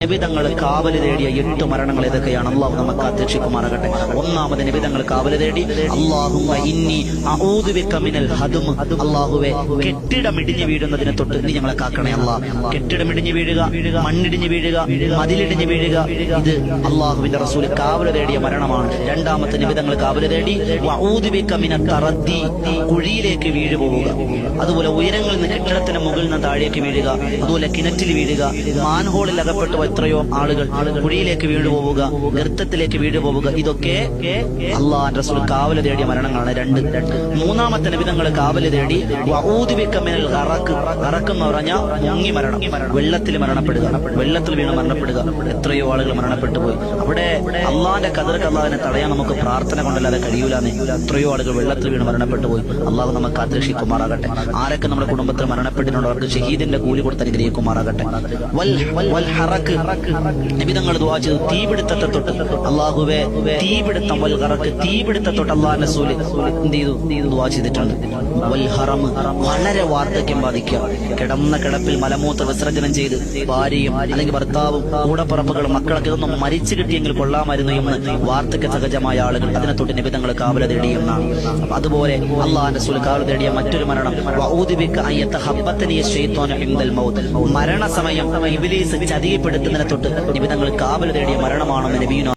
നിബിതങ്ങൾ കാവല് തേടിയ 8 മരണങ്ങൾ ഏതൊക്കെയാണ്? അള്ളാഹു നമുക്ക് കാത്തുരക്ഷിക്കുമാറാകട്ടെ. ഒന്നാമത് നിബിതങ്ങൾ കാവല് തേടി അല്ലാഹുമ്മ ഇന്നി അഊദു ബിക മിനൽ ഹദ്ം. അല്ലാഹുവേ, കെട്ടിടം ഇടിഞ്ഞു വീഴുന്നതിനെ തൊട്ട് നീ ഞങ്ങളെ കാക്കണേ അല്ലാഹ്. കെട്ടിടം ഇടിഞ്ഞു വീഴുക, മണ്ണിടിഞ്ഞു വീഴുക, മതിലിടിഞ്ഞു വീഴുക, ഇത് അല്ലാഹുവിന്റെ റസൂൽ കാവല് തേടിയ മരണമാണ്. രണ്ടാമത്തെ നിബിതങ്ങൾ കാവല് തേടി വഊദു ബിക മിനൽ തറദ്ദി, കുഴിയിലേക്ക് വീഴു പോവുക. അതുപോലെ ഉയരങ്ങളിൽ നിന്ന് കെട്ടിടത്തിന് മുകളിൽ നിന്ന് താഴേക്ക് വീഴുക, അതുപോലെ കിണറ്റിൽ വീഴുക, മാൻഹോളിൽ അകപ്പെട്ടു എത്രയോ ആളുകൾ കുഴിയിലേക്ക് വീണു പോവുക, ഗർത്തത്തിലേക്ക് വീണു പോവുക. ഇതൊക്കെ അല്ലാഹുവിന്റെ റസൂൽ കാവല് തേടിയ മരണങ്ങളാണ്. മൂന്നാമത്തെ നിബിതങ്ങൾ കാവല് തേടി വഊദു ബിക മിനൽ ഗറഖ്. ഗറഖ് എന്ന് പറഞ്ഞാൽ മുങ്ങി മരണം, വെള്ളത്തിൽ മരണപ്പെടുക, വെള്ളത്തിൽ വീണ് മരണപ്പെടുക. എത്രയോ ആളുകൾ മരണപ്പെട്ടു പോയി. അവിടെ അള്ളാഹിന്റെ ഖദർക്ക് അള്ളാഹിനെ തടയാൻ നമുക്ക് പ്രാർത്ഥന കൊണ്ടല്ലാതെ കഴിയൂലെന്ന്. എത്രയോ ആളുകൾ വെള്ളത്തിൽ വീണ് മരണപ്പെട്ടു പോയി. അള്ളാഹു നമുക്ക് കാത്തുരക്ഷിക്കുമാറാകട്ടെ. ആരൊക്കെ നമ്മുടെ കുടുംബത്തിൽ മരണപ്പെട്ടിട്ടുണ്ടോ അവർക്ക് ഷഹീദിന്റെ കൂലി കൊടുത്ത് അനുഗ്രഹിക്കുമാറാകട്ടെ. നിബിതങ്ങൾ ദുആ ചെയ്തു തീപിടുത്തത്തെ തൊട്ട് അല്ലാഹുവേ, തീപിടുത്തം, വൽ ഗറഖ്, തീപിടുത്തത്തെ തൊട്ട് അല്ലാഹുവിന്റെ റസൂൽ എന്ത് ചെയ്തു? ദുആ ചെയ്തിട്ടുണ്ട്. വൽ ഹറം, വളരെ വാർദ്ധക്യം ബാധിക്കുക, കിടന്ന കിടപ്പിൽ മലമൂത്ര വിസർജനം ചെയ്ത് ഭാര്യയും അല്ലെങ്കിൽ ഭർത്താവും കൂടപ്പുറപ്പുകളും മക്കളൊക്കെ ഇതൊന്നും മരിച്ചു കിട്ടിയെങ്കിൽ കൊള്ളാമായിരുന്നു എന്ന് വാർദ്ധക്യ സഹജമായ ആളുകൾ, അതിനെ തൊട്ട് നിബിതങ്ങൾ കാവല തേടിയെന്നാണ്. അതുപോലെ അല്ലാഹുവിന്റെ റസൂൽ കാവല തേടിയ മറ്റൊരു മരണം വഊദു ബിക അൻ യതഹബ്ബതനി ശൈത്വാനു ഇൻദൽ മൗത്ത്. മരണസമയം ഇബ്ലീസ് ചതിയപ്പെടുത്തുന്നതിനെ തൊട്ട് നിബിതങ്ങൾ കാവല് തേടിയ മരണമാണെന്ന് നബിയുനാ